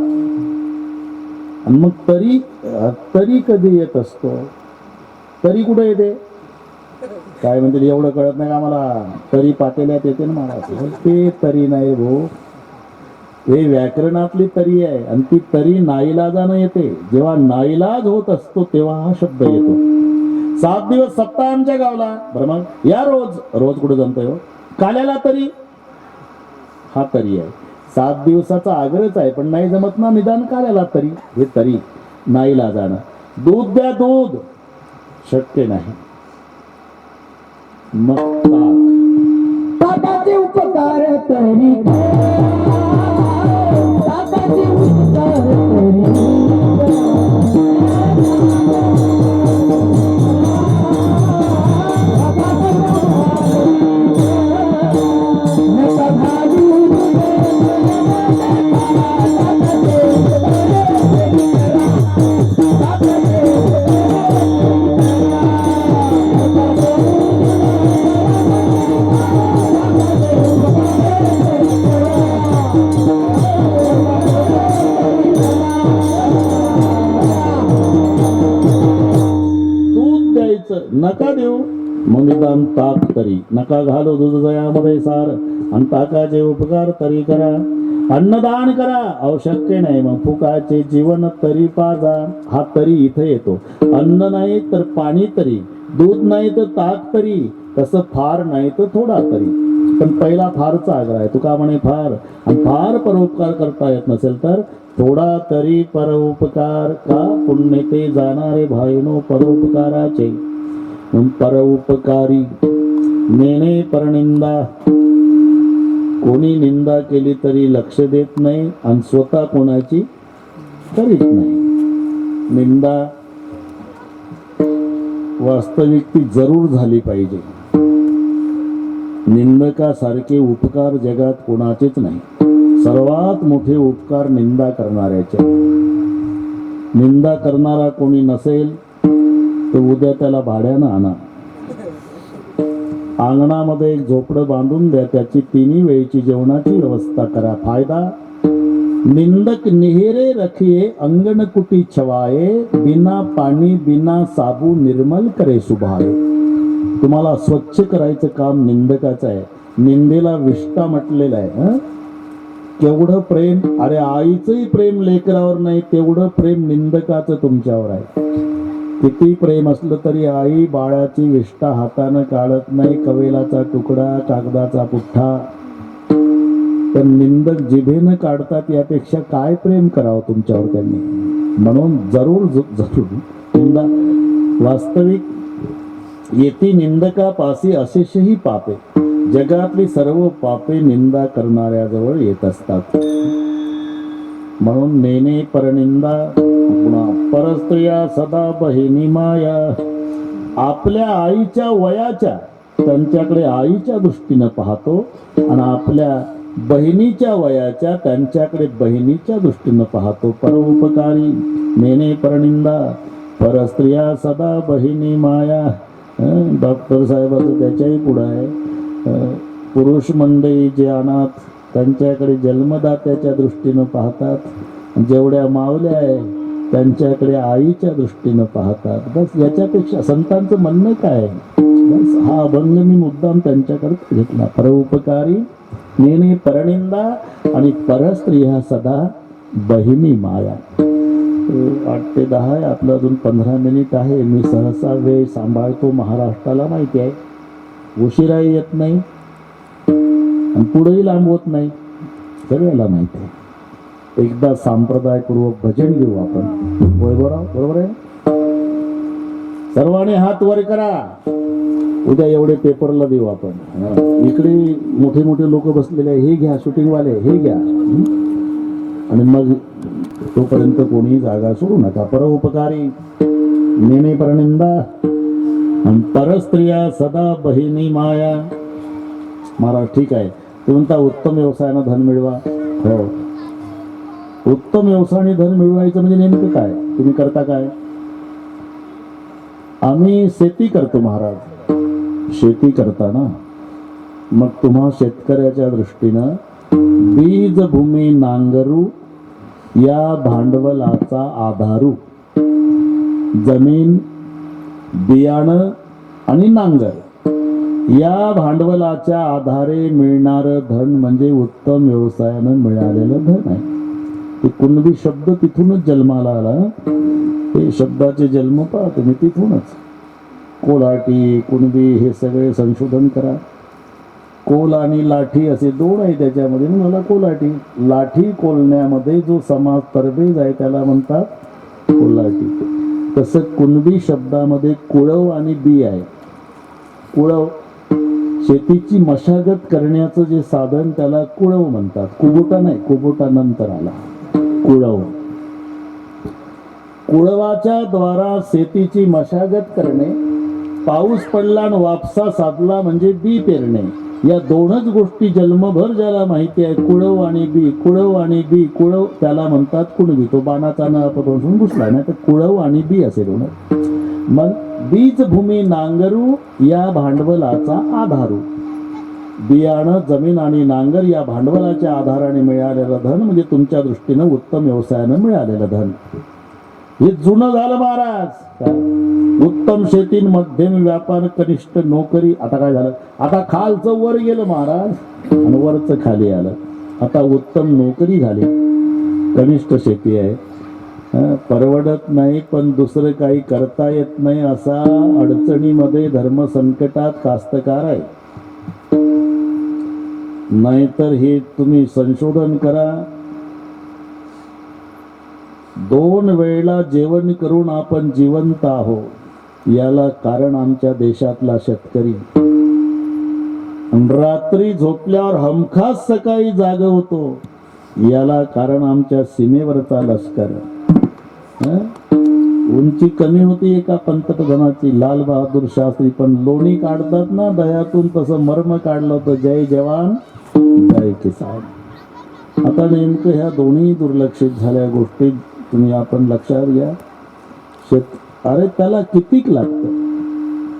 आणि मग तरी कधी येत असतो? तरी कुठे येते? काय म्हणते एवढं कळत नाही का मला? तरी पातेल्यात येते ना मला. ते तरी नाही भाऊ, हे व्याकरणातली तरी आहे. आणि ती तरी नाईलाजानं येते. जेव्हा नाईलाज होत असतो तेव्हा हा शब्द येतो. 7 दिवस सप्ताह आमच्या गावला. बरं मग या रोज कुठे जमतंय हो? काल्याला तरी. हा तरी आहे. 7 दिवसाचा आग्रहच आहे, पण नाही जमत ना, निदान काल्याला तरी. हे तरी नाईलाजानं. दूध द्या दूध, शक्य नाही. मग ताक. ताटाचे उपकार तरी ताकाची उपकार दूध द्यायचं नका देऊ मग निदान ताक तरी नका घालू दूध जयामध्ये सार आणि ताकाचे उपकार तरी करा. अन्नदान करा अहो शक्य नाही मग फुकाचे जीवन तरी पाजा. हा तरी इथे येतो. अन्न नाही तर पाणी तरी, दूध नाही तर ताक तरी, तसं फार नाही तर थोडा तरी. पण पहिला फारचा आग्रह आहे. तुका म्हणे फार आणि फार परोपकार करता येत नसेल तर थोडा तरी परोपकार का पुण्य ते जाणारे भाईनो परोपकाराचे. परोपकारी नेणे परनिंदा. कोणी निंदा केली तरी लक्ष देत नाही आणि स्वतः कोणाची करीत नाही. निंदा वास्तविक ती जरूर झाली पाहिजे. निंदकासारखे उपकार जगात कोणाचेच नाही. सर्वात मोठे उपकार निंदा करणाऱ्याचे. निंदा करणारा कोणी नसेल तर उद्या त्याला भाड्यानं आणा. अंगणामध्ये एक झोपडं बांधून द्या. त्याची तिन्ही वेळची जेवणाची व्यवस्था करा. फायदा निंदक निहेरे रखिये अंगण कुटी छवाये. बिना पाणी बिना साबू निर्मल करे सुभाये. तुम्हाला स्वच्छ करायचं काम निंदकाचं आहे. निंदेला विष्टा म्हटलेलं आहे. केवढं प्रेम. अरे आईचंही प्रेम लेकरावर नाही तेवढं प्रेम निंदकाचं तुमच्यावर आहे. किती प्रेम असलं तरी आई बाळाची विष्टा हातानं काढत नाही. कवेलाचा तुकडा कागदाचा पुठ्ठा. पण निंदक जिभेनं काढतात. यापेक्षा काय प्रेम करावं तुमच्यावर त्यांनी. म्हणून जरूर निंदा वास्तविक येती निंदकापासी अशेषही पापे. जगातली सर्व पापे निंदा करणाऱ्याजवळ येत असतात. म्हणून नेणे परनिंदा. पुन्हा परस्त्रिया सदा बहिणी माया. आपल्या आईच्या वयाच्या त्यांच्याकडे आईच्या दृष्टीनं पाहतो आणि आपल्या बहिणीच्या वयाच्या त्यांच्याकडे बहिणीच्या दृष्टीनं पाहतो. परोपकारी नेणे परनिंदा. परस्त्रिया सदा बहिणी माया. डॉक्टर साहेबाचं त्याच्याही पुढं आहे. पुरुष मंडळी जे अनाथ त्यांच्याकडे जन्मदात्याच्या दृष्टीनं पाहतात. जेवढ्या मावल्या आहे त्यांच्याकडे आईच्या दृष्टीनं पाहतात. बस याच्यापेक्षा संतांचं म्हणणं काय आहे. बस हा अभंग मी मुद्दाम त्यांच्याकडे घेतला. परोपकारी नेणे परनिंदा आणि परस्त्रिया सदा बहिणी माया. 8 ते 10 आहे. आपलं अजून 15 मिनिट आहे. मी सहसा वेळ सांभाळतो. महाराष्ट्राला माहिती आहे. उशिराही येत नाही आणि पुढेही लांबवत नाही. सगळ्याला माहिती आहे. एकदा संप्रदायपूर्वक भजन घेऊ आपण. बरोबर आहे. सर्वांनी हात वर करा. उद्या एवढे पेपरला देऊ आपण. इकडे मोठे मोठे लोक बसलेले आहे. हे घ्या शूटिंग वाले हे घ्या. आणि मग तोपर्यंत कोणी जागा सोडू नका. परोपकारी नेणे परनिंदा आणि परस्त्रिया सदा बहिणी माया. महाराज ठीक आहे. ते म्हणता उत्तम व्यवसायानं धन मिळवा. हो उत्तम व्यवसायाने धन मिळवायचं म्हणजे नेमकं काय. तुम्ही करता काय. आम्ही शेती करतो महाराज. शेती करताना मग तुम्हा शेतकऱ्याच्या दृष्टीनं बीज भूमी नांगरू या भांडवलाचा आधारू. जमीन बियाणं आणि नांगर या भांडवलाच्या आधारे मिळणारं धन म्हणजे उत्तम व्यवसायानं मिळालेलं धन आहे. ते कुणबी शब्द तिथूनच जन्माला आला. हे शब्दाचे जन्म पहा तुम्ही तिथूनच. कोलाटी कुणबी हे सगळे संशोधन करा. कोल आणि लाठी असे दोन आहे त्याच्यामध्ये. मला कोलाटी लाठी कोलण्यामध्ये जो समाज तरबेज आहे त्याला म्हणतात कोलाटी. तसं कुणबी शब्दामध्ये कुळव आणि बी आहे. कुळव शेतीची मशागत करण्याचं जे साधन त्याला कुळव म्हणतात. कुबोटा नाही, कुबोटा नंतर आला. कुळव. कुळवाच्या द्वारा शेतीची मशागत करणे, पाऊस पडला आणि वापसा साधला म्हणजे बी पेरणे. या दोनच गोष्टी जन्मभर ज्याला माहिती आहे, कुळव आणि बी, कुळव आणि बी. कुळव त्याला म्हणतात कुणबी. तो बाणाचा न आपण घुसला नाही तर कुळव आणि बी असेल होणार. मग बीज भूमी नांगरू या भांडवलाचा आधारू. बियाणं, जमीन आणि नांगर या भांडवलाच्या आधाराने मिळालेलं धन म्हणजे तुमच्या दृष्टीनं उत्तम व्यवसायानं मिळालेलं धन. हे जुनं झालं महाराज. उत्तम शेती, मध्यम व्यापार, कनिष्ठ नोकरी. आता काय झालं? आता खालचं वर गेलं महाराज आणि वरचं खाली आलं. आता उत्तम नोकरी झाली, कनिष्ठ शेती आहे. परवडत नाही पण दुसरं काही करता येत नाही असा अडचणीमध्ये धर्मसंकटात कास्तकार आहे. नाहीतर हे तुम्ही संशोधन करा. 2 वेळेला जेवण करून आपण जिवंत आहोत, याला कारण आमच्या देशातला शेतकरी. रात्री झोपल्यावर हमखास सकाळी जाग होतो, याला कारण आमच्या सीमेवरचा लष्कर. उंची कमी होती एका पंतप्रधानाची, लाल बहादूर शास्त्री, पण लोणी काढतात ना दयातून, तसं मर्म काढलं होतं. जय जवान जय किसान. आता नेमकं ह्या दोन्ही दुर्लक्षित झाल्या गोष्टी तुम्ही आपण लक्षात घ्या. अरे त्याला कितीक लागतं?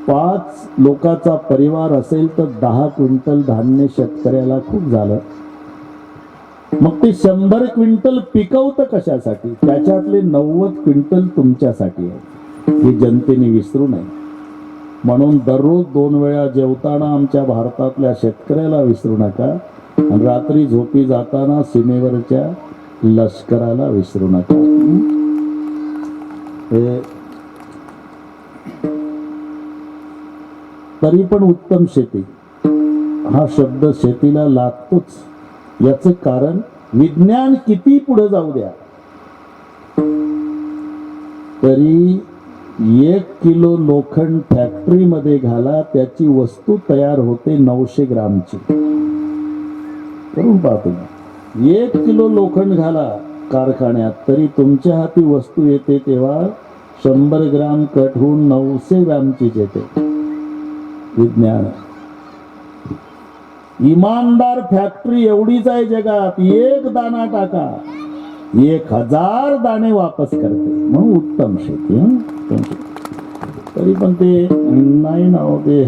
5 लोकांचा परिवार असेल तर 10 क्विंटल धान्य शेतकऱ्याला खूप झालं. मग ते 100 क्विंटल पिकवतं कशासाठी? त्याच्यातले 90 क्विंटल तुमच्यासाठी आहे. हे जनतेने विसरू नये. म्हणून दररोज 2 वेळा जेवताना आमच्या भारतातल्या शेतकऱ्याला विसरू नका. आणि रात्री झोपी जाताना सीमेवरच्या लष्कराला विसरू नका. तरी पण उत्तम शेती हा शब्द शेतीला लागतोच. याचं कारण विज्ञान किती पुढे जाऊ द्या तरी 1 किलो लोखंड फॅक्टरीमध्ये घाला, त्याची वस्तू तयार होते 900 ग्रामची. करून पाहतो. 1 किलो लोखंड घाला कारखान्यात तरी तुमच्या हाती वस्तू येते तेव्हा 100 ग्राम कट होऊन 900 ग्रामचीच येते. विज्ञान. इमानदार फॅक्टरी एवढीच आहे जगात. 1 दाना टाका 1000 दाणे वापस करते. मग उत्तम शेती. तरी पण ते नाही ना ते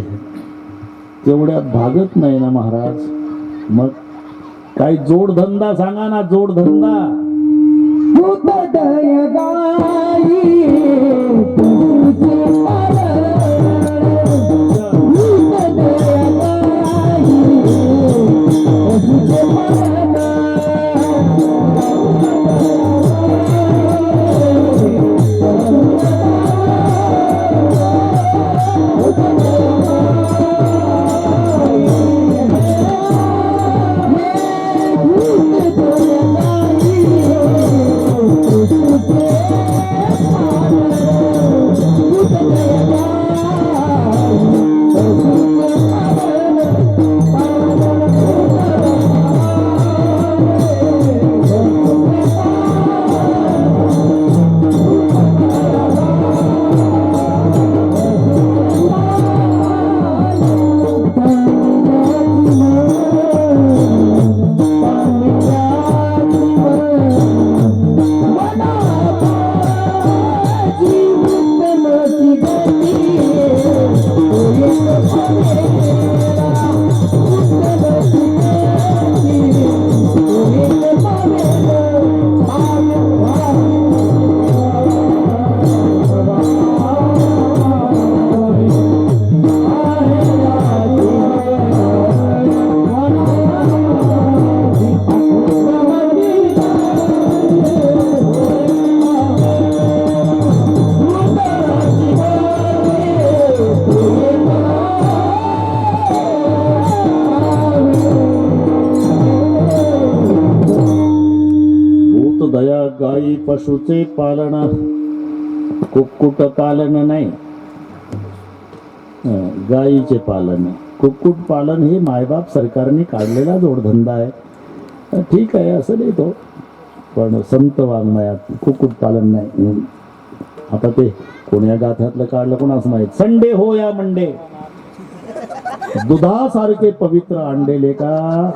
तेवढ्यात भागत नाही ना महाराज. मग काही जोडधंदा सांगा ना, जोडधंदा. उदय गाई तुझे पालन, उदय गाई तुझे पालन. दया गायी पशुचे पालन, कुक्कुट पालन नाही, गायीचे पालन. कुक्कुटपालन हे मायबाप सरकारने काढलेला जोडधंदा आहे. ठीक आहे, असं नाही तो, पण संत वाङ्मयात कुक्कुटपालन नाही. आता ते कोण्या गाथ्यातलं काढलं कोणाच माहित. संडे हो या मंडे, दुधासारखे पवित्र अंडेले का.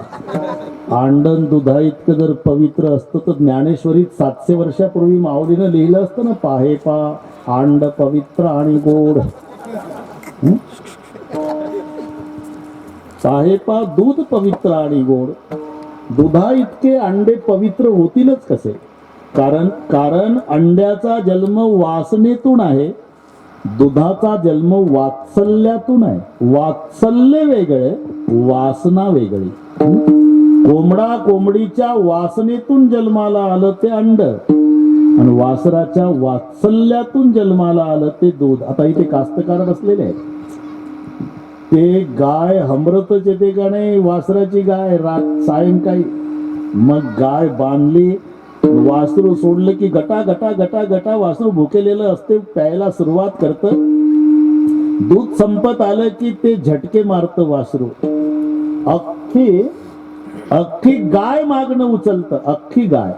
अंडन दुधा इतकं जर पवित्र असतं तर ज्ञानेश्वरीत 700 वर्षापूर्वी माऊलीनं लिहिलं असतं ना, पाहे पा अंड पवित्र आणि गोड. पाहे पा दूध पवित्र आणि गोड. दुधा इतके अंडे पवित्र होतीलच कसे. कारण अंड्याचा जन्म वासनेतून आहे, दुधाचा जन्म वात्सल्यातून आहे. वात्सल्य वेगळे, वासना वेगळी. कोंबडा कोंबडीच्या वासनेतून जन्माला आलं ते अंड, आणि वासराच्या वात्सल्यातून जन्माला आलं ते दूध. आता इथे कास्तकार बसलेले आहेत, ते गाय हमरतच येते का नाही, वासराची गाय सायंकाळी. मग गाय बांधली, वासरू सोडलं की गटा गटा गटा गटा वासरू भुकेलेलं असते, प्यायला सुरुवात करतं. दूध संपत आलं की ते झटके मारतं वासरू. अख्खी गाय मागणं उचलतं, अख्खी गाय.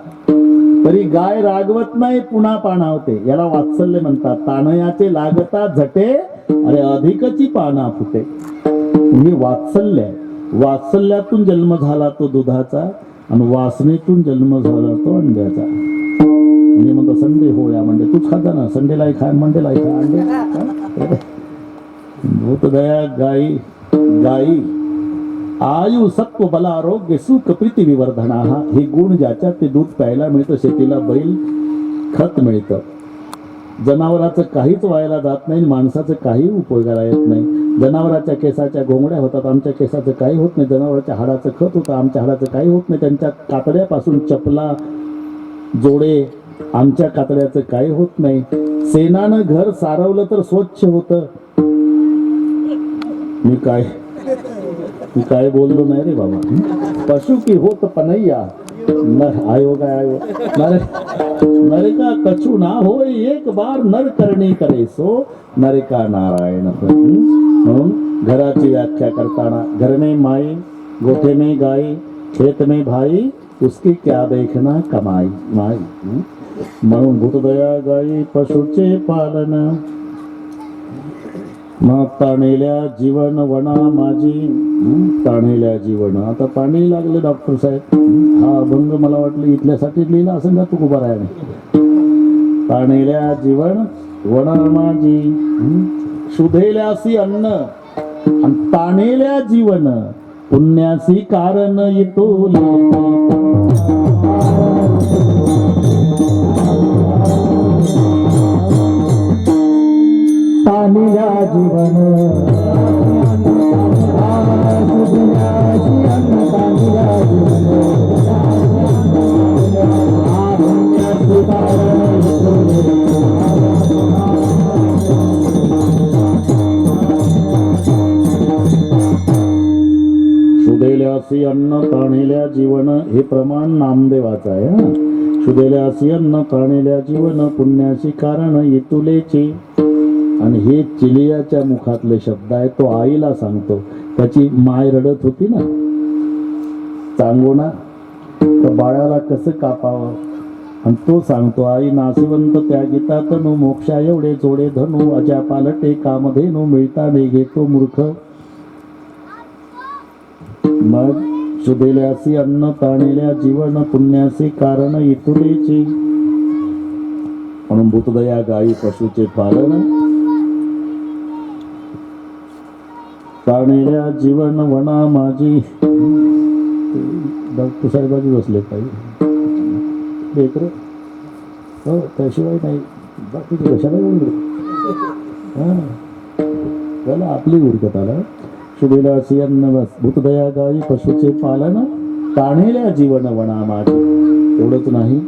तरी गाय रागवत नाही, पुन्हा पाणावते. याला वात्सल्य म्हणतात. ताणयाचे लागता झटे, अरे अधिकची पाना फुटे. म्हणजे वात्सल्य आहे. वात्सल्यातून जन्म झाला तो दुधाचा, आणि वासनेतून जन्म झाला तो अंड्याचा. म्हणजे म्हणतो संडे हो या मंडे, तूच खाता ना, संडेलाही खा मंडेलाही खा अंडे. भूतदया गाई आयु सत्व बल आरोग्य सुख प्रीती विवर्धना. हे गुण ज्याच्यात ते दूध प्यायला मिळतं. शेतीला बैल खत मिळतं. जनावराचं काहीच व्हायला जात नाही, माणसाचं काही उपयोगाला येत नाही. जनावराच्या केसाच्या घोंगड्या होतात, आमच्या केसाचं काही होत नाही. जनावराच्या हाडाचं खत होतं, आमच्या हाडाचं काही होत नाही. त्यांच्या कातड्यापासून चपला जोडे, आमच्या कातड्याचं काही होत नाही. शेणानं घर सारवलं तर स्वच्छ होतं. मी काय बोललो नाही रे बाबा. पशु की होत पनैया आयोग नरका कछु ना हो, एक बार नर करणी करे सो नरका नारायण. म्हणून घराची व्याख्या करताना, घर में माई, गोठे में गाई, खेत में भाई, उसकी क्या देखना कमाई माई. म्हणून भूतदया गाई पशुचे पालन. मग ताणेल्या जीवन वना माझी. ताणेल्या जीवन, आता पाणी लागले डॉक्टर साहेब. हा अभंग मला वाटलं इथल्यासाठी लिहिला असं का तू उभा राहा. ताणेल्या जीवन वना माझी, शुधेल्यासी अन्न, आणि ताणेल्या जीवन पुण्यासी कारण येतो. ताणिल्या जीवन शुदेल्यासी अन्न ताणेल्या जीवन, हे प्रमाण नामदेवाचं आहे. शुदेल्यासी अन्न ताणेल्या जीवन पुण्यासी कारण येतुलेचे. आणि हे चिलियाच्या मुखातले शब्द आहे. तो आईला सांगतो. त्याची माय रडत होती ना, सांगू ना, तर बाळाला कसं कापावं. आणि तो सांगतो, आई नाशिवंत त्या गीता तनू, मोक्षा एवढे जोडे धनू, अजा पालटे कामधेनू, मिळता नाही घेतो मूर्ख. मग शुदेल्यासी अन्न ताणेल्या जीवन पुण्यासी कारण इतुलेची. म्हणून भूतदया गाई पशुचे पालन. ताणेल्या जीवन वना माझी. डॉक्टर साहेबांनी बसले पाहिजे लेकर. हो, त्याशिवाय नाही. बाकीचे कशाला बोलले. त्याला आपली उरकत आला. शुभेलासी अन्न बस. भूतदया गाई पशुचे पालन. ताणेल्या जीवन वना माझी. एवढंच नाही,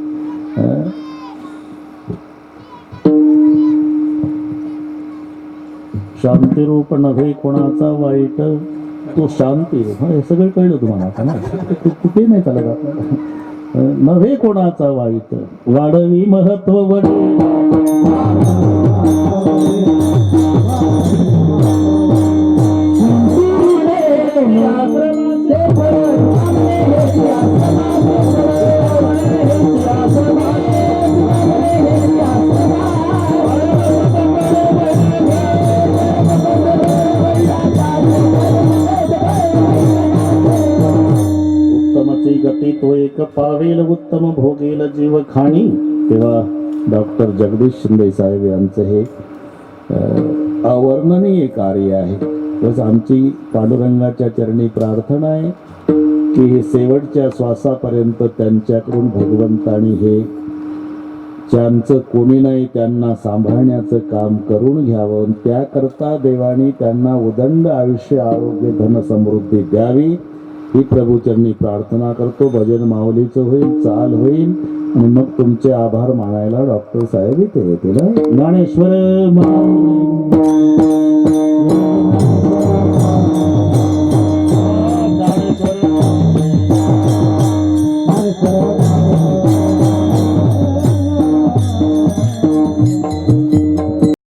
शांतिरूप नव्हे कोणाचा वाईट. तो शांती, हे सगळं कळलं तुम्हाला आता ना, कुठे नाही चालत आपल्याला. नव्हे कोणाचा वाईट, वाढवी महत्व वडे. वाढेल उत्तम भोगेल जीव खाणी. तेव्हा डॉक्टर जगदीश शिंदे साहेब यांचं हे अवर्णनीय कार्य आहे. बस आमची पांडुरंगाच्या चरणी प्रार्थना आहे की हे शेवटच्या श्वासापर्यंत त्यांच्याकडून भगवंतानी हे ज्यांचं कोणी नाही त्यांना सांभाळण्याचं काम करून घ्यावं. त्याकरता देवानी त्यांना उदंड आयुष्य, आरोग्य, धन, समृद्धी द्यावी ही प्रभूचरणी प्रार्थना करतो. भजन माऊलीचं होईल, चाल होईल आणि मग तुमचे आभार मानायला डॉक्टर साहेब इथे येतील. ज्ञानेश्वर माऊली